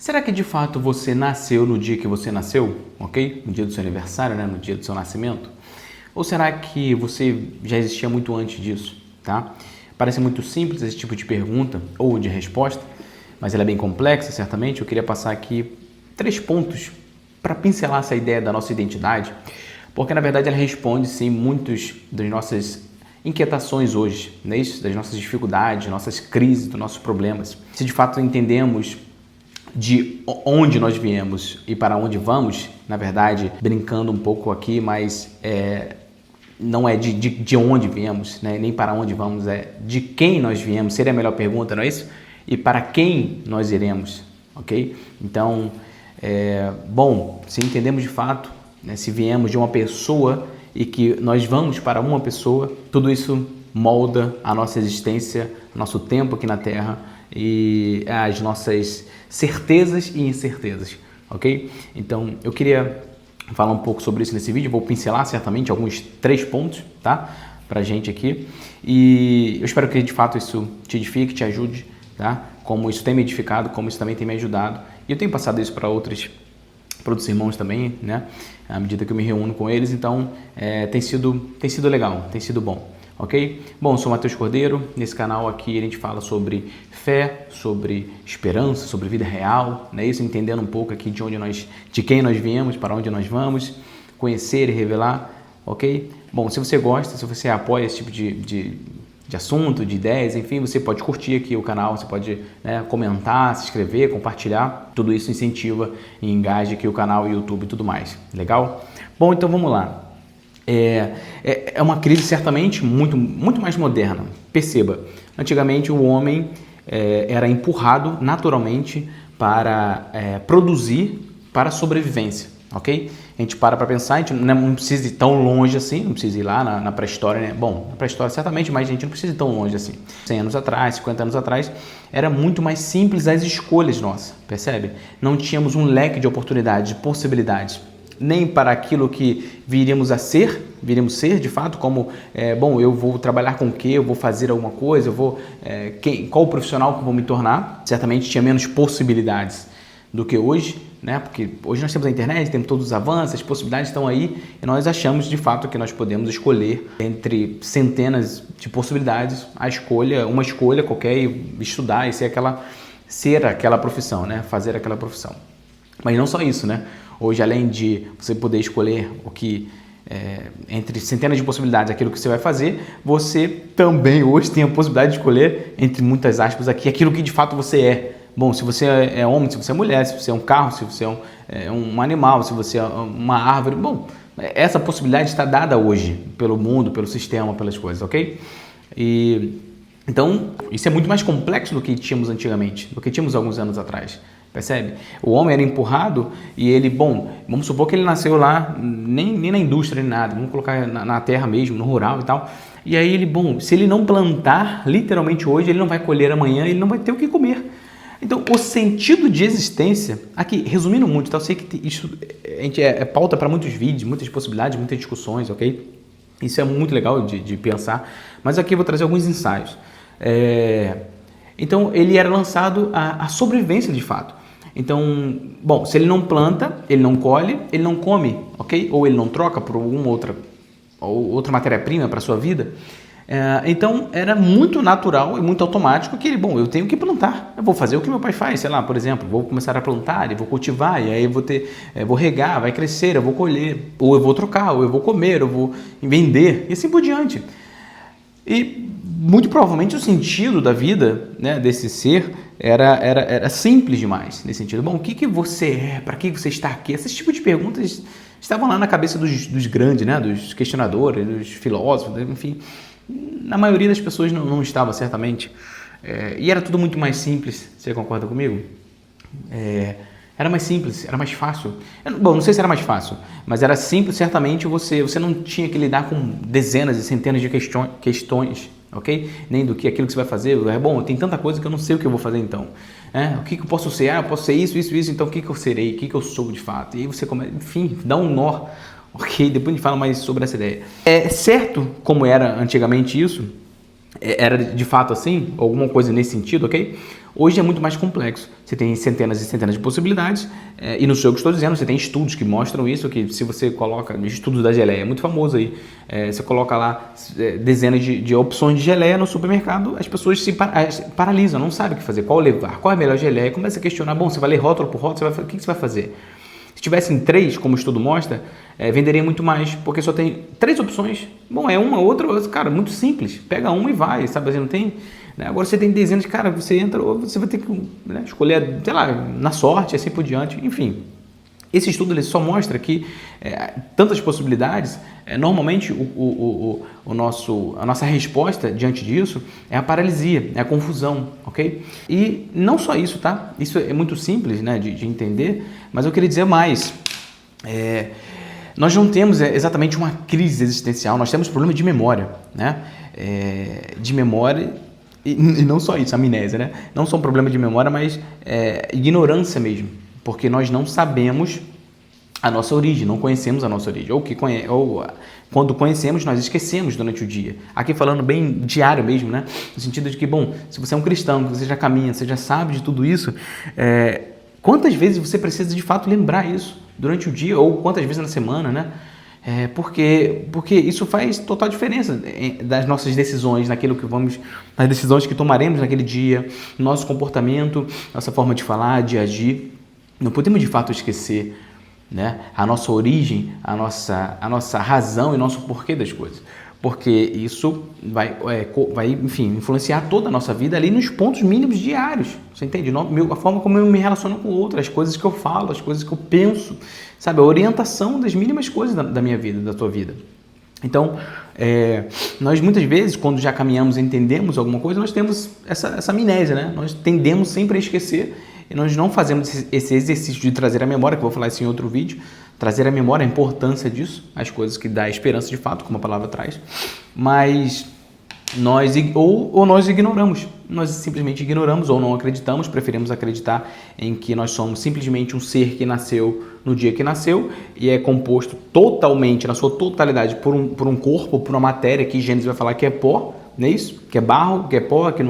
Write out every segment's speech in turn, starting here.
Será que de fato você nasceu no dia que você nasceu, ok? No dia do seu aniversário, né? No dia do seu nascimento? Ou será que você já existia muito antes disso, tá? Parece muito simples esse tipo de pergunta ou de resposta, mas ela é bem complexa, certamente. Eu queria passar aqui 3 pontos para pincelar essa ideia da nossa identidade, porque na verdade ela responde sim muitas das nossas inquietações hoje, não é isso? Das nossas dificuldades, nossas crises, dos nossos problemas. Se de fato entendemos de onde nós viemos e para onde vamos, na verdade, brincando um pouco aqui, mas não é de onde viemos, né? Nem para onde vamos, é de quem nós viemos, seria a melhor pergunta, não é isso? E para quem nós iremos, ok? Então, bom, se entendemos de fato, né, se viemos de uma pessoa e que nós vamos para uma pessoa, tudo isso molda a nossa existência, nosso tempo aqui na Terra e as nossas certezas e incertezas, ok? Então, eu queria falar um pouco sobre isso nesse vídeo, vou pincelar certamente alguns 3 pontos, tá? Pra gente aqui, e eu espero que de fato isso te edifique, te ajude, tá? Como isso tem me edificado, como isso também tem me ajudado, e eu tenho passado isso para outros irmãos também, né? À medida que eu me reúno com eles, então tem sido legal, tem sido bom. Ok? Bom, eu sou Matheus Cordeiro, nesse canal aqui a gente fala sobre fé, sobre esperança, sobre vida real, né? Isso, entendendo um pouco aqui de quem nós viemos, para onde nós vamos, conhecer e revelar, ok? Bom, se você gosta, se você apoia esse tipo de assunto, de ideias, enfim, você pode curtir aqui o canal, você pode, né, comentar, se inscrever, compartilhar, tudo isso incentiva e engaja aqui o canal, o YouTube e tudo mais, legal? Bom, então vamos lá. É uma crise certamente muito mais moderna. Perceba, antigamente o homem era empurrado naturalmente para produzir para a sobrevivência, ok? A gente para pensar, a gente não precisa ir tão longe assim, não precisa ir lá na pré-história, né? Bom, na pré-história certamente, mas a gente não precisa ir tão longe assim. 100 anos atrás, 50 anos atrás, era muito mais simples as escolhas nossas, percebe? Não tínhamos um leque de oportunidades, de possibilidades, nem para aquilo que viríamos ser de fato, como, bom, eu vou trabalhar com o quê, eu vou fazer alguma coisa, qual o profissional que eu vou me tornar. Certamente tinha menos possibilidades do que hoje, né? Porque hoje nós temos a internet, temos todos os avanços, as possibilidades estão aí e nós achamos de fato que nós podemos escolher entre centenas de possibilidades uma escolha qualquer e estudar e ser aquela profissão, né? Fazer aquela profissão. Mas não só isso, né? Hoje, além de você poder escolher entre centenas de possibilidades aquilo que você vai fazer, você também hoje tem a possibilidade de escolher, entre muitas aspas aqui, aquilo que de fato você é. Bom, se você é homem, se você é mulher, se você é um carro, se você é um animal, se você é uma árvore, bom, essa possibilidade está dada hoje pelo mundo, pelo sistema, pelas coisas, ok? Então, isso é muito mais complexo do que tínhamos antigamente, do que tínhamos alguns anos atrás. Percebe? O homem era empurrado e ele, bom, vamos supor que ele nasceu lá, nem na indústria, nem nada, vamos colocar na terra mesmo, no rural e tal. E aí ele, bom, se ele não plantar, literalmente hoje, ele não vai colher amanhã, ele não vai ter o que comer. Então, o sentido de existência, aqui, resumindo muito, tá? Eu sei que isso a gente pauta para muitos vídeos, muitas possibilidades, muitas discussões, ok? Isso é muito legal de pensar, mas aqui eu vou trazer alguns ensaios. Então, ele era lançado à sobrevivência de fato. Então, bom, se ele não planta, ele não colhe, ele não come, ok? Ou ele não troca por alguma outra matéria-prima para a sua vida. Então, era muito natural e muito automático que ele, bom, eu tenho que plantar. Eu vou fazer o que meu pai faz, sei lá, por exemplo, vou começar a plantar, e vou cultivar, e aí eu vou regar, vai crescer, eu vou colher, ou eu vou trocar, ou eu vou comer, eu vou vender, e assim por diante. E muito provavelmente o sentido da vida, né, desse ser era simples demais nesse sentido. Bom, o que você é? Para que você está aqui? Esses tipos de perguntas estavam lá na cabeça dos grandes, né, dos questionadores, dos filósofos, enfim. Na maioria das pessoas não estava, certamente. E era tudo muito mais simples. Você concorda comigo? Era mais simples, era mais fácil. Bom, não sei se era mais fácil, mas era simples, certamente você não tinha que lidar com dezenas e centenas de questões, ok? Nem do que aquilo que você vai fazer. Bom, tem tanta coisa que eu não sei o que eu vou fazer então. O que eu posso ser? Eu posso ser isso, então o que eu serei? O que eu sou de fato? E aí você começa, enfim, dá um nó, ok? Depois a gente fala mais sobre essa ideia. É certo como era antigamente isso? Era de fato assim? Alguma coisa nesse sentido, ok? Hoje é muito mais complexo. Você tem centenas e centenas de possibilidades, e não sou eu que estou dizendo, você tem estudos que mostram isso, que se você coloca, estudos da geleia, é muito famoso aí, você coloca lá dezenas de opções de geleia no supermercado, as pessoas se paralisam, não sabem o que fazer, qual levar, qual é a melhor geleia, começa a questionar, bom, você vai ler rótulo por rótulo, o que você vai fazer? Se tivessem 3, como o estudo mostra, venderia muito mais, porque só tem 3 opções. Bom, é uma, outra, cara, muito simples. Pega uma e vai, sabe? Você não tem... Né? Agora você tem dezenas de, cara, você entra, ou você vai ter que, né, escolher, sei lá, na sorte, assim por diante, enfim. Esse estudo ele só mostra que tantas possibilidades, normalmente a nossa resposta diante disso é a paralisia, é a confusão, ok? E não só isso, tá? Isso é muito simples, né, de entender, mas eu queria dizer mais. Nós não temos exatamente uma crise existencial, nós temos problema de memória, né? De memória, e não só isso, amnésia, né? Não só um problema de memória, mas ignorância mesmo. Porque nós não sabemos a nossa origem, não conhecemos a nossa origem. Ou quando conhecemos, nós esquecemos durante o dia. Aqui falando bem diário mesmo, né? No sentido de que, bom, se você é um cristão, que você já caminha, você já sabe de tudo isso, quantas vezes você precisa de fato lembrar isso durante o dia, ou quantas vezes na semana, né? Porque isso faz total diferença das nossas decisões, nas decisões que tomaremos naquele dia, nosso comportamento, nossa forma de falar, de agir. Não podemos de fato esquecer, né, a nossa origem, a nossa razão e nosso porquê das coisas, porque isso vai, enfim, influenciar toda a nossa vida ali nos pontos mínimos diários, você entende? A forma como eu me relaciono com outras, as coisas que eu falo, as coisas que eu penso, sabe? A orientação das mínimas coisas da minha vida, da tua vida. Então, nós muitas vezes, quando já caminhamos e entendemos alguma coisa, nós temos essa amnésia, né? Nós tendemos sempre a esquecer e nós não fazemos esse exercício de trazer a memória, que eu vou falar isso em outro vídeo, trazer a memória, a importância disso, as coisas que dá esperança de fato, como a palavra traz, mas nós ignoramos, nós simplesmente ignoramos ou não acreditamos, preferimos acreditar em que nós somos simplesmente um ser que nasceu no dia que nasceu e é composto totalmente, na sua totalidade, por um corpo, por uma matéria, que Gênesis vai falar que é pó, não é isso? Que é barro, que é pó, que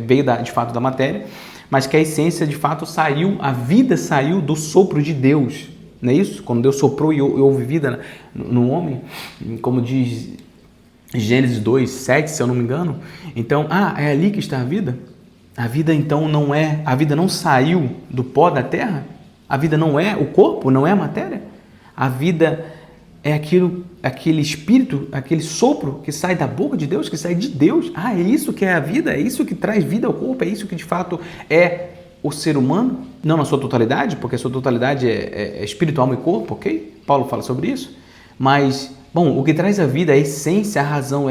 veio de fato da matéria, mas que a essência de fato saiu, a vida saiu do sopro de Deus, não é isso? Quando Deus soprou e houve vida no homem, como diz Gênesis 2, 7, se eu não me engano. Então, é ali que está a vida? A vida então a vida não saiu do pó da terra? A vida não é o corpo, não é a matéria? A vida é aquele espírito, aquele sopro que sai da boca de Deus, que sai de Deus. É isso que é a vida? É isso que traz vida ao corpo? É isso que de fato é o ser humano? Não na sua totalidade, porque a sua totalidade é espírito, alma e corpo, ok? Paulo fala sobre isso. Mas, bom, o que traz a vida, a essência, a razão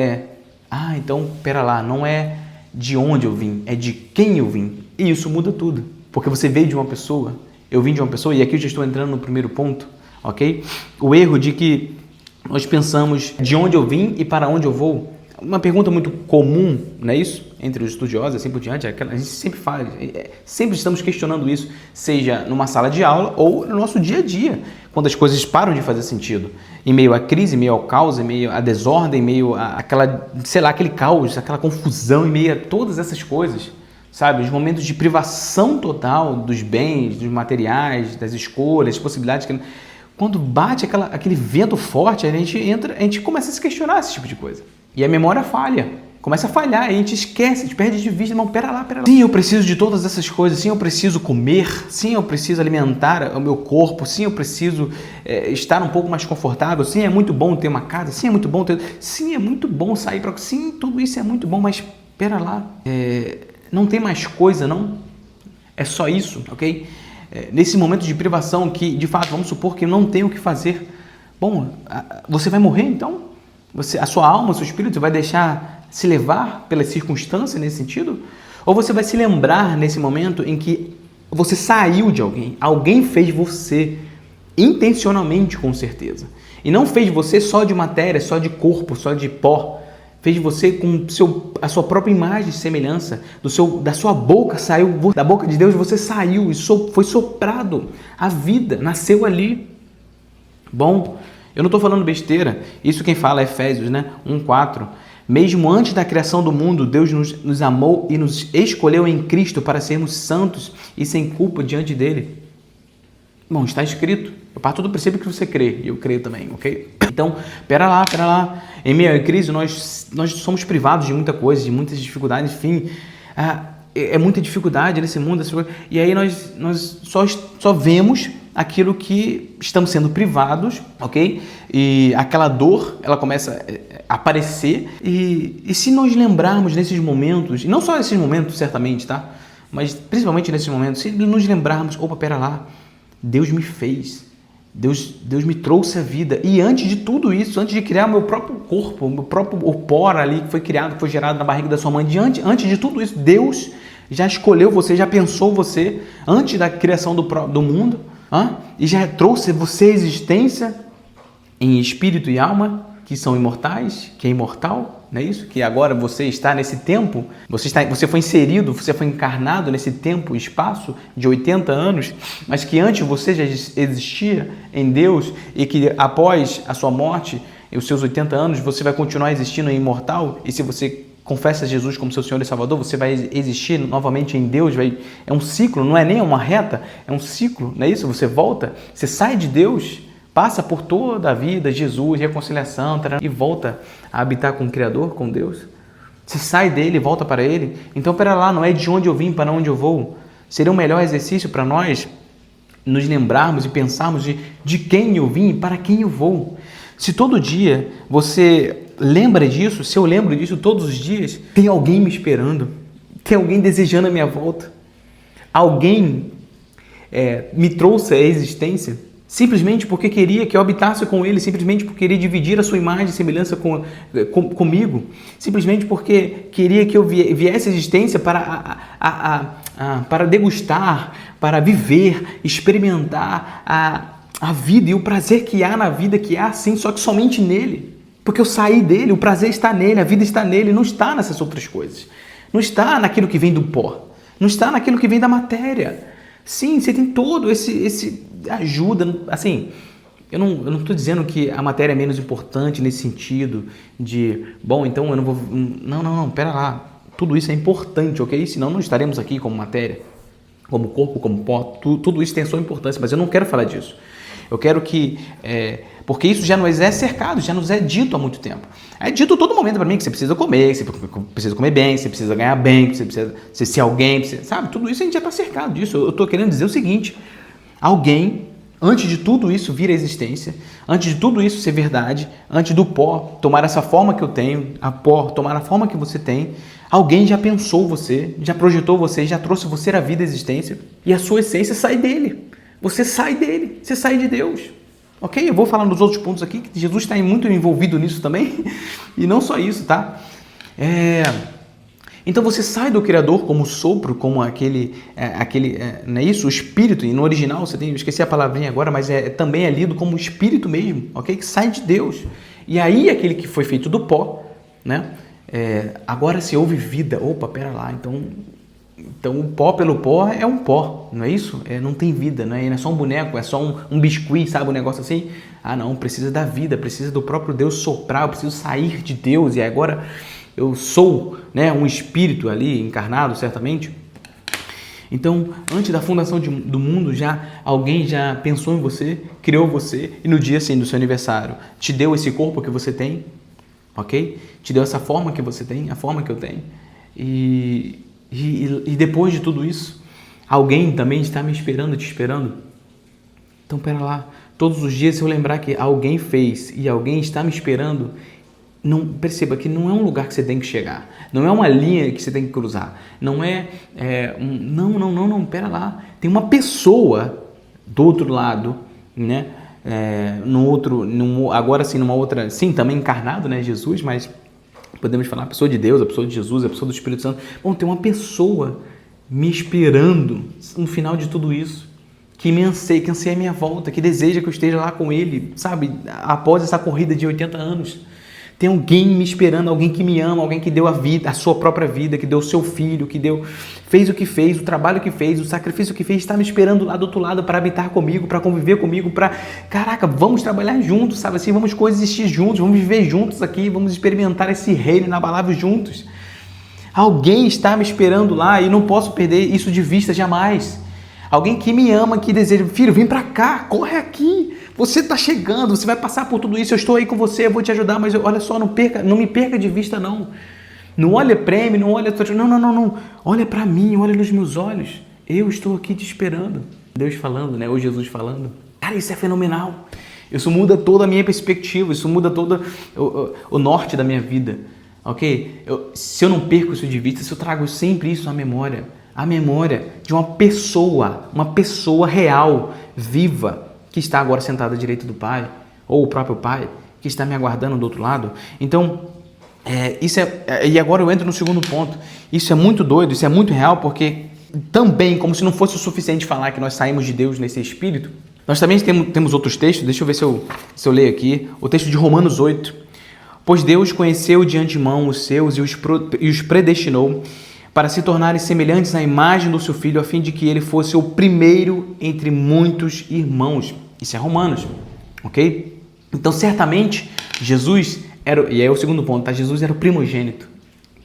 então, pera lá, não é de onde eu vim, é de quem eu vim. E isso muda tudo, porque você veio de uma pessoa, eu vim de uma pessoa, e aqui eu já estou entrando no primeiro ponto, ok? O erro de que nós pensamos de onde eu vim e para onde eu vou. Uma pergunta muito comum, não é isso? Entre os estudiosos, assim por diante, a gente sempre faz, sempre estamos questionando isso, seja numa sala de aula ou no nosso dia a dia, quando as coisas param de fazer sentido. Em meio à crise, em meio ao caos, em meio à desordem, em meio aquele caos, aquela confusão, em meio a todas essas coisas, sabe? Os momentos de privação total dos bens, dos materiais, das escolhas, das possibilidades. Quando bate aquele vento forte, a gente começa a se questionar esse tipo de coisa. E a memória falha, começa a falhar, a gente esquece, a gente perde de vista, irmão, pera lá. Sim, eu preciso de todas essas coisas, sim, eu preciso comer, sim, eu preciso alimentar o meu corpo, sim, eu preciso estar um pouco mais confortável, sim, é muito bom ter uma casa, sim, é muito bom sair para... Sim, tudo isso é muito bom, mas pera lá, não tem mais coisa, não? É só isso, ok? Nesse momento de privação que, de fato, vamos supor que não tem o que fazer, bom, você vai morrer então? A sua alma, o seu espírito vai deixar se levar pelas circunstâncias nesse sentido? Ou você vai se lembrar nesse momento em que você saiu de alguém fez você intencionalmente, com certeza, e não fez você só de matéria, só de corpo, só de pó, fez você com a sua própria imagem e semelhança, da sua boca saiu, da boca de Deus você saiu e foi soprado, a vida nasceu ali. Bom, eu não estou falando besteira, isso quem fala é Efésios, né? 1:4, Mesmo antes da criação do mundo, Deus nos amou e nos escolheu em Cristo para sermos santos e sem culpa diante dele. Bom, está escrito. Eu parto do princípio que você crê, e eu creio também, ok? Então, pera lá. Em meio à crise, nós somos privados de muita coisa, de muitas dificuldades, enfim. É muita dificuldade nesse mundo, e aí nós só vemos aquilo que estamos sendo privados, ok? E aquela dor, ela começa a aparecer, e se nós lembrarmos nesses momentos, e não só nesses momentos, certamente, tá? Mas principalmente nesses momentos, se nos lembrarmos, opa, pera lá, Deus me fez, Deus me trouxe a vida, e antes de tudo isso, antes de criar o meu próprio corpo, o meu próprio opor ali, que foi criado, que foi gerado na barriga da sua mãe, antes de tudo isso, Deus já escolheu você, já pensou você, antes da criação do mundo, e já trouxe você à existência em espírito e alma, que são imortais, que é imortal, não é isso? Que agora você está nesse tempo, você foi inserido, você foi encarnado nesse tempo e espaço de 80 anos, mas que antes você já existia em Deus e que após a sua morte, os seus 80 anos, você vai continuar existindo em imortal, e se você confessa Jesus como seu Senhor e Salvador, você vai existir novamente em Deus, é um ciclo, não é nem uma reta, é um ciclo, não é isso? Você volta, você sai de Deus, passa por toda a vida, Jesus, reconciliação, e volta a habitar com o Criador, com Deus. Você sai dele e volta para ele. Então, pera lá, não é de onde eu vim para onde eu vou. Seria um melhor exercício para nós nos lembrarmos e pensarmos de quem eu vim e para quem eu vou. Se todo dia você lembra disso, se eu lembro disso todos os dias, tem alguém me esperando, tem alguém desejando a minha volta. Alguém me trouxe à existência simplesmente porque queria que eu habitasse com ele, simplesmente porque queria dividir a sua imagem e semelhança comigo, simplesmente porque queria que eu viesse à existência para degustar, para viver, experimentar a vida e o prazer que há na vida, que há sim, só que somente nele. Porque eu saí dele, o prazer está nele, a vida está nele, não está nessas outras coisas. Não está naquilo que vem do pó, não está naquilo que vem da matéria. Sim, você tem todo esse ajuda, assim, eu não estou dizendo que a matéria é menos importante nesse sentido de, bom, então eu não vou, não, pera lá, tudo isso é importante, ok? Senão não estaremos aqui como matéria, como corpo, como pó, tudo isso tem a sua importância, mas eu não quero falar disso. Eu quero que, porque isso já nos é cercado, já nos é dito há muito tempo. É dito todo momento para mim que você precisa comer, que você precisa comer bem, que você precisa ganhar bem, que você precisa ser alguém, sabe? Tudo isso a gente já está cercado disso. Eu estou querendo dizer o seguinte, alguém, antes de tudo isso vir à existência, antes de tudo isso ser verdade, antes do pó tomar essa forma que eu tenho, a pó tomar a forma que você tem, alguém já pensou você, já projetou você, já trouxe você à vida à existência, e a sua essência sai dele. Você sai dele, você sai de Deus. Ok? Eu vou falar nos outros pontos aqui, que Jesus está muito envolvido nisso também. E não só isso, tá? Então você sai do Criador como sopro, como aquele não é isso? O espírito, e no original você tem, eu esqueci a palavrinha agora, mas também é lido como espírito mesmo, ok? Que sai de Deus. E aí aquele que foi feito do pó, né? Agora se houve vida. Opa, pera lá, então o pó pelo pó é um pó, não é isso? Não tem vida, não é só um boneco, é só um biscuit, sabe? Um negócio assim. Não, precisa da vida, precisa do próprio Deus soprar, eu preciso sair de Deus e agora eu sou, né, um espírito ali encarnado, certamente. Então, antes da fundação do mundo, alguém já pensou em você, criou você e no dia assim, do seu aniversário te deu esse corpo que você tem, ok? Te deu essa forma que você tem, a forma que eu tenho. E depois de tudo isso, alguém também está me esperando, te esperando. Então, pera lá. Todos os dias, se eu lembrar que alguém fez e alguém está me esperando, perceba que não é um lugar que você tem que chegar. Não é uma linha que você tem que cruzar. Não não, pera lá. Tem uma pessoa do outro lado, né? Agora sim, numa outra... Sim, também encarnado, né? Jesus, mas... Podemos falar a pessoa de Deus, a pessoa de Jesus, a pessoa do Espírito Santo. Bom, tem uma pessoa me esperando no final de tudo isso, que anseia a minha volta, que deseja que eu esteja lá com ele, sabe? Após essa corrida de 80 anos. Tem alguém me esperando, alguém que me ama, alguém que deu a vida, a sua própria vida, que deu o seu filho, que fez o que fez, o trabalho que fez, o sacrifício que fez, está me esperando lá do outro lado para habitar comigo, para conviver comigo, caraca, vamos trabalhar juntos, sabe assim, vamos coexistir juntos, vamos viver juntos aqui, vamos experimentar esse reino inabalável juntos. Alguém está me esperando lá e não posso perder isso de vista jamais. Alguém que me ama, que deseja, filho, vem pra cá, corre aqui, você tá chegando, você vai passar por tudo isso, eu estou aí com você, eu vou te ajudar, mas olha só, não me perca de vista não. Não olha para mim, não olha, não, olha para mim, olha nos meus olhos, eu estou aqui te esperando. Deus falando, né, ou Jesus falando, cara, isso é fenomenal, isso muda toda a minha perspectiva, isso muda todo o norte da minha vida, ok? Se eu não perco isso de vista, se eu trago sempre isso à memória, a memória de uma pessoa real, viva, que está agora sentada à direita do Pai, ou o próprio Pai, que está me aguardando do outro lado. Então, e agora eu entro no segundo ponto. Isso é muito doido, isso é muito real, porque também, como se não fosse o suficiente falar que nós saímos de Deus nesse espírito, nós também temos outros textos, deixa eu ver se eu leio aqui, o texto de Romanos 8. Pois Deus conheceu de antemão os seus e os predestinou para se tornarem semelhantes à imagem do seu Filho, a fim de que ele fosse o primeiro entre muitos irmãos. Isso é Romanos, ok? Então, certamente, Jesus era, e aí é o segundo ponto, tá? Jesus era o primogênito.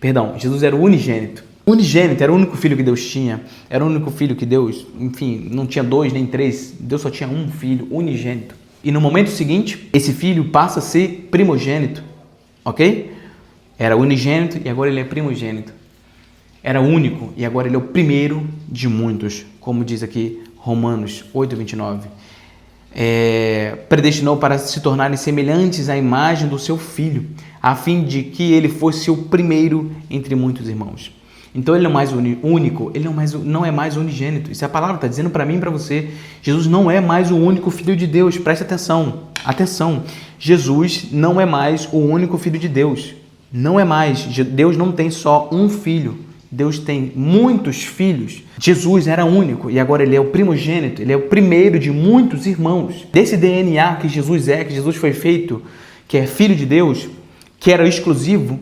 Perdão, Jesus era o unigênito. Unigênito era o único filho que Deus tinha, era o único filho que Deus, enfim, não tinha 2 nem 3, Deus só tinha um filho, unigênito. E no momento seguinte, esse filho passa a ser primogênito, ok? Era unigênito e agora ele é primogênito. Era único e agora ele é o primeiro de muitos, como diz aqui Romanos 8:29. Predestinou para se tornarem semelhantes à imagem do seu Filho, a fim de que ele fosse o primeiro entre muitos irmãos. Então ele não é mais único, ele não é mais unigênito. Isso é a palavra, está dizendo para mim e para você. Jesus não é mais o único Filho de Deus, preste atenção. Atenção, Jesus não é mais o único Filho de Deus. Não é mais, Deus não tem só um filho. Deus tem muitos filhos. Jesus era único e agora ele é o primogênito, ele é o primeiro de muitos irmãos. Desse DNA que Jesus foi feito, que é filho de Deus, que era exclusivo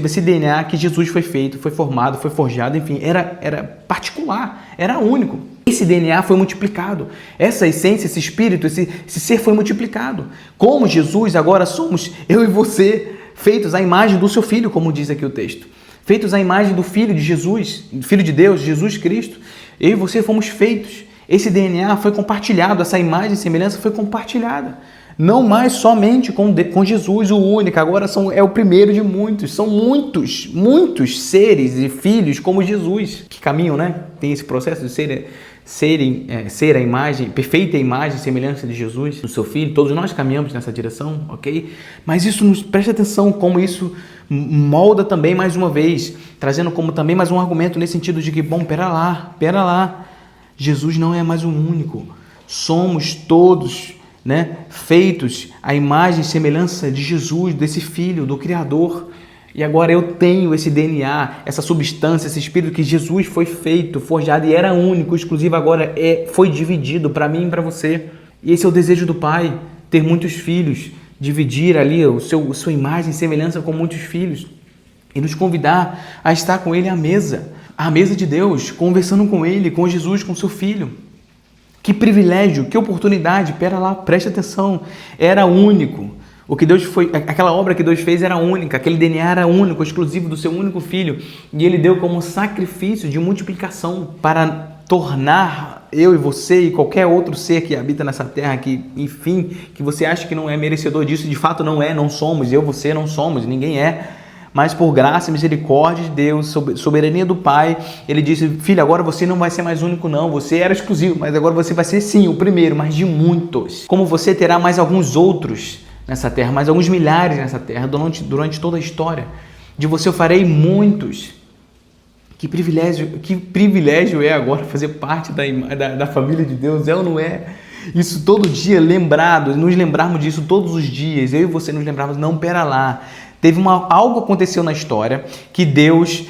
esse DNA que Jesus foi feito, foi formado, foi forjado, enfim, era particular, era único. Esse DNA foi multiplicado, essa essência, esse espírito, esse ser foi multiplicado. Como Jesus, agora somos eu e você, feitos à imagem do seu Filho, como diz aqui o texto. Feitos à imagem do Filho de Jesus, Filho de Deus, Jesus Cristo. Eu e você fomos feitos. Esse DNA foi compartilhado, essa imagem e semelhança foi compartilhada. Não mais somente com Jesus, o único, agora é o primeiro de muitos. São muitos seres e filhos como Jesus, que caminham, né? Tem esse processo de ser a imagem, perfeita imagem e semelhança de Jesus, do seu Filho. Todos nós caminhamos nessa direção, ok? Mas preste atenção como isso molda também mais uma vez, trazendo como também mais um argumento nesse sentido de que, pera lá, Jesus não é mais o único, somos todos, né, feitos à imagem e semelhança de Jesus, desse Filho, do Criador, e agora eu tenho esse DNA, essa substância, esse Espírito que Jesus foi feito, forjado e era único, exclusivo, agora foi dividido para mim e para você, e esse é o desejo do Pai, ter muitos filhos, dividir ali sua imagem e semelhança com muitos filhos e nos convidar a estar com Ele à mesa de Deus, conversando com Ele, com Jesus, com seu Filho. Que privilégio, que oportunidade, pera lá, preste atenção, era único. Aquela obra que Deus fez era única, aquele DNA era único, exclusivo do seu único Filho, e Ele deu como sacrifício de multiplicação para tornar eu e você e qualquer outro ser que habita nessa terra, que você acha que não é merecedor disso, de fato não somos, eu, você não somos, ninguém é, mas por graça e misericórdia de Deus, soberania do Pai, Ele disse, filho, agora você não vai ser mais único não, você era exclusivo, mas agora você vai ser sim o primeiro, mas de muitos, como você terá mais alguns outros nessa terra, mais alguns milhares nessa terra, durante toda a história, de você eu farei muitos. Que privilégio é agora fazer parte da família de Deus, é ou não é? Isso todo dia, nos lembrarmos disso todos os dias, eu e você nos lembrarmos, não, pera lá, algo aconteceu na história que Deus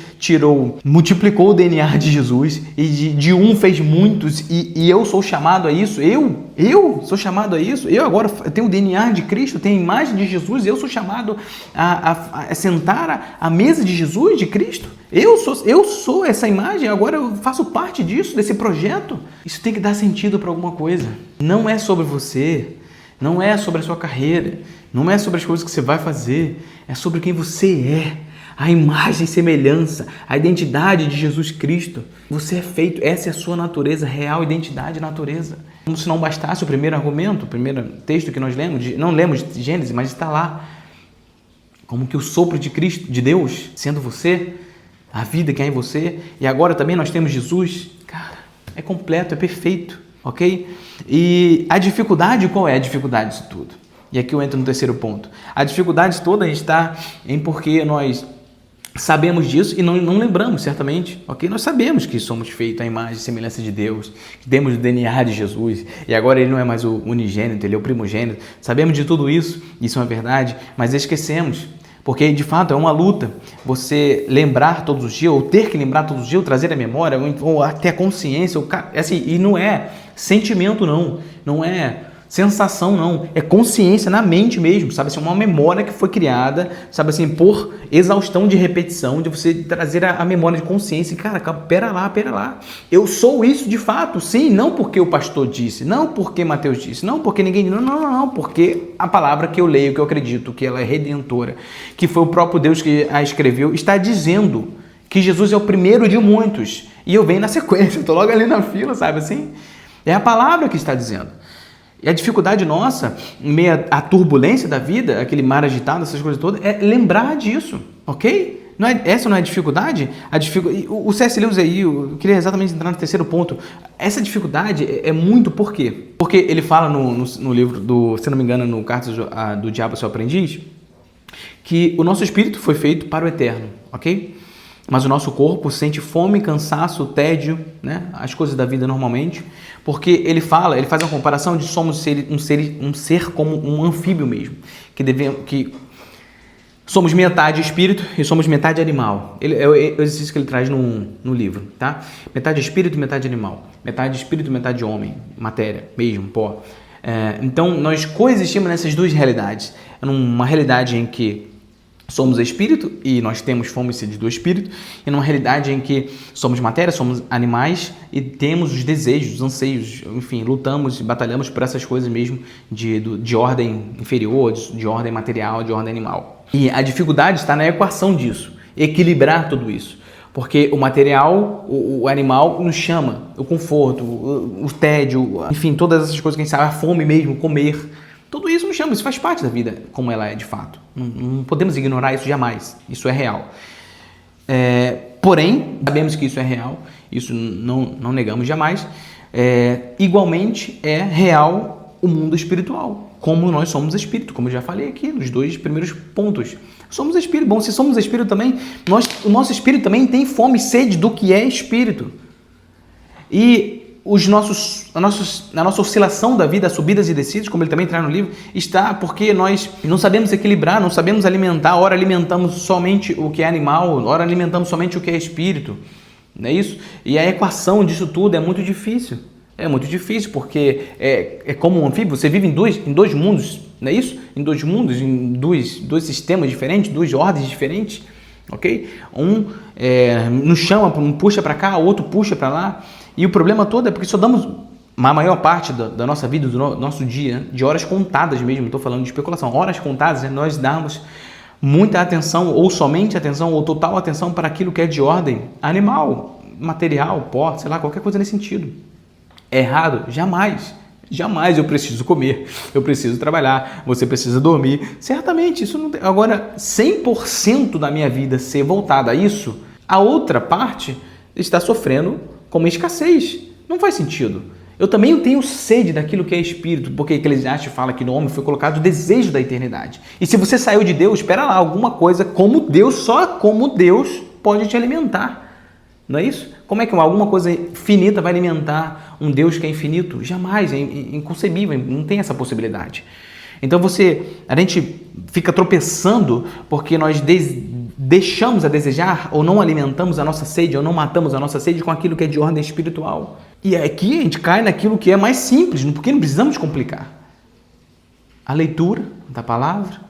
multiplicou o DNA de Jesus e de um fez muitos e eu sou chamado a isso, eu sou chamado a isso, eu agora tenho o DNA de Cristo, tenho a imagem de Jesus, eu sou chamado a sentar à mesa de Jesus, de Cristo, eu sou essa imagem, agora eu faço parte disso, desse projeto. Isso tem que dar sentido para alguma coisa. Não é sobre você, não é sobre a sua carreira, não é sobre as coisas que você vai fazer, é sobre quem você é, a imagem e semelhança, a identidade de Jesus Cristo. Você é feito, essa é a sua natureza, real identidade e natureza. Como se não bastasse o primeiro argumento, o primeiro texto que nós lemos, não lemos de Gênesis, mas está lá. Como que o sopro de Cristo, de Deus, sendo você, a vida que há em você, e agora também nós temos Jesus, cara, é completo, é perfeito, ok? E a dificuldade, qual é a dificuldade disso tudo? E aqui eu entro no terceiro ponto. A dificuldade toda está em porque nós sabemos disso e não lembramos, certamente, ok? Nós sabemos que somos feitos à imagem e semelhança de Deus, que temos o DNA de Jesus, e agora Ele não é mais o unigênito, Ele é o primogênito. Sabemos de tudo isso, isso é uma verdade, mas esquecemos. Porque, de fato, é uma luta você lembrar todos os dias, ou ter que lembrar todos os dias, ou trazer a memória, ou até a consciência. Assim, e não é sentimento, não é sensação, não. É consciência na mente mesmo, sabe? Assim, uma memória que foi criada, sabe assim, por exaustão de repetição, de você trazer a memória de consciência. E, cara, pera lá. Eu sou isso de fato, sim, não porque o pastor disse, não porque Mateus disse, não porque ninguém disse, não, porque a palavra que eu leio, que eu acredito, que ela é redentora, que foi o próprio Deus que a escreveu, está dizendo que Jesus é o primeiro de muitos. E eu venho na sequência, eu tô logo ali na fila, sabe assim? É a palavra que está dizendo. E a dificuldade nossa, em meio à turbulência da vida, aquele mar agitado, essas coisas todas, é lembrar disso, ok? Essa não é a dificuldade? O C.S. Lewis aí, eu queria exatamente entrar no terceiro ponto. Essa dificuldade é muito por quê? Porque ele fala no livro, se não me engano, no Cartas do Diabo ao Seu Aprendiz, que o nosso espírito foi feito para o eterno, ok? Mas o nosso corpo sente fome, cansaço, tédio, né? As coisas da vida normalmente, porque ele faz uma comparação de somos um ser como um anfíbio mesmo, que somos metade espírito e somos metade animal. É o exercício que ele traz no livro, tá? Metade espírito, metade animal. Metade espírito, metade homem, matéria mesmo, pó. Então, nós coexistimos nessas duas realidades. Numa realidade em que somos espírito e nós temos fome e sede do espírito, e numa realidade em que somos matéria, somos animais e temos os desejos, os anseios, enfim, lutamos e batalhamos por essas coisas mesmo de ordem inferior, de ordem material, de ordem animal. E a dificuldade está na equação disso, equilibrar tudo isso. Porque o material, o animal nos chama, o conforto, o tédio, enfim, todas essas coisas que a gente sabe, a fome mesmo, comer. Tudo isso nos chama, isso faz parte da vida como ela é de fato. Não podemos ignorar isso jamais, isso é real. Porém, sabemos que isso é real, isso não negamos jamais. Igualmente é real o mundo espiritual, como nós somos espírito, como eu já falei aqui nos dois primeiros pontos. Somos espírito. Bom, se somos espírito também, o nosso espírito também tem fome e sede do que é espírito. E a nossa oscilação da vida, subidas e descidas, como ele também traz no livro, está porque nós não sabemos equilibrar, não sabemos alimentar. Ora alimentamos somente o que é animal, ora alimentamos somente o que é espírito. Não é isso? E a equação disso tudo é muito difícil. É muito difícil porque é como um anfíbio, você vive em dois mundos, não é isso? Em dois mundos, em dois sistemas diferentes, duas ordens diferentes, ok? Um nos chama, um puxa para cá, o outro puxa para lá. E o problema todo é porque só damos a maior parte da nossa vida, do nosso dia, de horas contadas mesmo, não estou falando de especulação, horas contadas, nós damos muita atenção, ou somente atenção, ou total atenção para aquilo que é de ordem animal, material, pó, sei lá, qualquer coisa nesse sentido. É errado? Jamais. Jamais eu preciso comer, eu preciso trabalhar, você precisa dormir. Certamente, isso não tem. Agora, 100% da minha vida ser voltada a isso, a outra parte está sofrendo com uma escassez. Não faz sentido. Eu também tenho sede daquilo que é espírito, porque Eclesiastes fala que no homem foi colocado o desejo da eternidade. E se você saiu de Deus, espera lá, alguma coisa como Deus, só como Deus pode te alimentar. Não é isso? Como é que alguma coisa finita vai alimentar um Deus que é infinito? Jamais, é inconcebível, não tem essa possibilidade. Então a gente fica tropeçando porque nós deixamos a desejar ou não alimentamos a nossa sede ou não matamos a nossa sede com aquilo que é de ordem espiritual. E aqui a gente cai naquilo que é mais simples, porque não precisamos complicar. A leitura da palavra,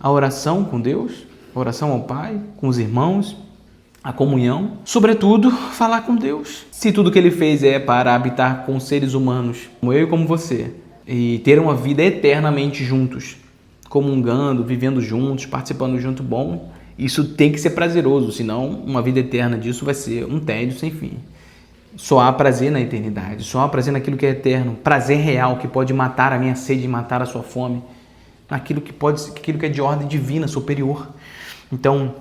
a oração com Deus, a oração ao Pai, com os irmãos, a comunhão, sobretudo, falar com Deus. Se tudo que Ele fez é para habitar com seres humanos, como eu e como você, e ter uma vida eternamente juntos, comungando, vivendo juntos, participando junto, bom, isso tem que ser prazeroso, senão uma vida eterna disso vai ser um tédio sem fim. Só há prazer na eternidade, só há prazer naquilo que é eterno, prazer real que pode matar a minha sede e matar a sua fome, aquilo que é de ordem divina, superior. Então,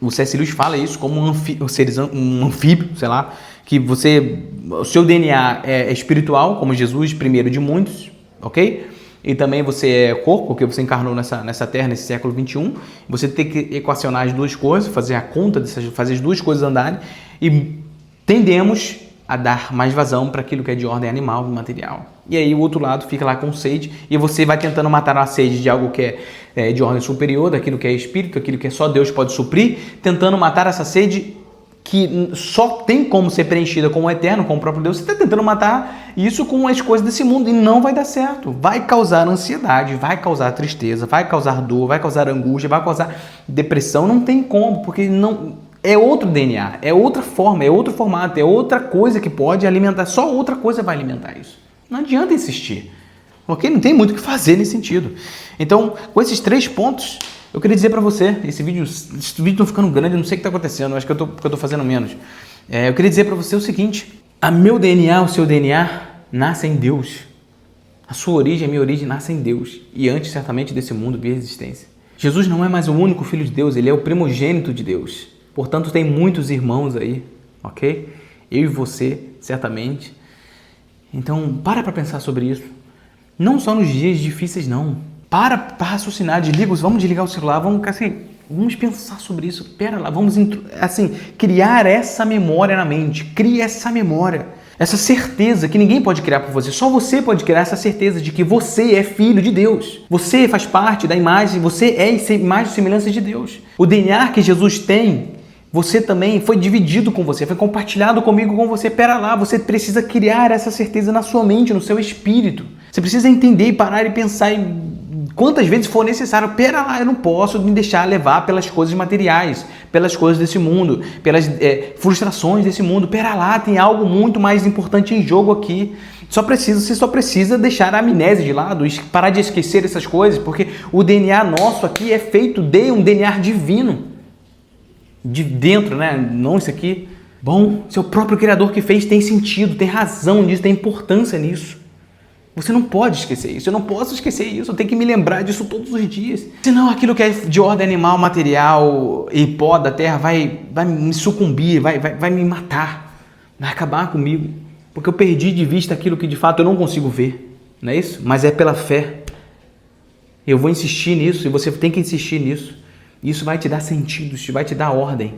o C.S. Lewis fala isso como um anfíbio, sei lá, que o seu DNA é espiritual, como Jesus, primeiro de muitos, ok? E também você é corpo, porque você encarnou nessa terra, nesse século XXI. Você tem que equacionar as duas coisas, fazer a conta, fazer as duas coisas andarem, e tendemos a dar mais vazão para aquilo que é de ordem animal e material. E aí o outro lado fica lá com sede, e você vai tentando matar a sede de algo que é de ordem superior, daquilo que é espírito, aquilo que só Deus pode suprir, tentando matar essa sede que só tem como ser preenchida com o eterno, com o próprio Deus. Você está tentando matar isso com as coisas desse mundo e não vai dar certo. Vai causar ansiedade, vai causar tristeza, vai causar dor, vai causar angústia, vai causar depressão. Não tem como, porque não é outro DNA, é outra forma, é outro formato, é outra coisa que pode alimentar. Só outra coisa vai alimentar isso. Não adianta insistir, ok? Não tem muito o que fazer nesse sentido. Então, com esses 3 pontos, eu queria dizer para você, esse vídeo tá ficando grande, eu não sei o que está acontecendo, eu acho que eu tô fazendo menos. Eu queria dizer para você o seguinte: meu DNA, o seu DNA, nasce em Deus. A sua origem, a minha origem, nasce em Deus. E antes, certamente, desse mundo via existência. Jesus não é mais o único Filho de Deus, Ele é o primogênito de Deus. Portanto, tem muitos irmãos aí, ok? Eu e você, certamente. Então, para pensar sobre isso. Não só nos dias difíceis, não. Para raciocinar, vamos desligar o celular, vamos pensar sobre isso. Pera lá, vamos criar essa memória na mente. Cria essa memória, essa certeza que ninguém pode criar por você. Só você pode criar essa certeza de que você é filho de Deus. Você faz parte da imagem, você é imagem e semelhança de Deus. O DNA que Jesus tem, você também foi dividido com você, foi compartilhado comigo, com você. Pera lá, você precisa criar essa certeza na sua mente, no seu espírito. Você precisa entender e parar e pensar quantas vezes for necessário. Pera lá, eu não posso me deixar levar pelas coisas materiais, pelas coisas desse mundo, pelas frustrações desse mundo. Pera lá, tem algo muito mais importante em jogo aqui. Você só precisa deixar a amnésia de lado, parar de esquecer essas coisas, porque o DNA nosso aqui é feito de um DNA divino. De dentro, né? Não isso aqui. Bom, seu próprio Criador que fez tem sentido, tem razão nisso, tem importância nisso. Você não pode esquecer isso, eu não posso esquecer isso, eu tenho que me lembrar disso todos os dias. Senão aquilo que é de ordem animal, material e pó da terra vai me sucumbir, vai me matar, vai acabar comigo. Porque eu perdi de vista aquilo que de fato eu não consigo ver, não é isso? Mas é pela fé. Eu vou insistir nisso e você tem que insistir nisso. Isso vai te dar sentido, isso vai te dar ordem,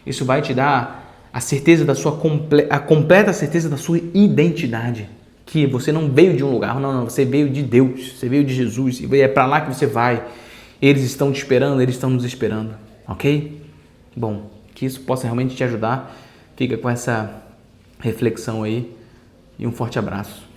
isso vai te dar a certeza da sua a completa certeza da sua identidade, que você não veio de um lugar, não, você veio de Deus, você veio de Jesus, e é para lá que você vai. Eles estão te esperando, eles estão nos esperando, ok? Bom, que isso possa realmente te ajudar. Fica com essa reflexão aí e um forte abraço.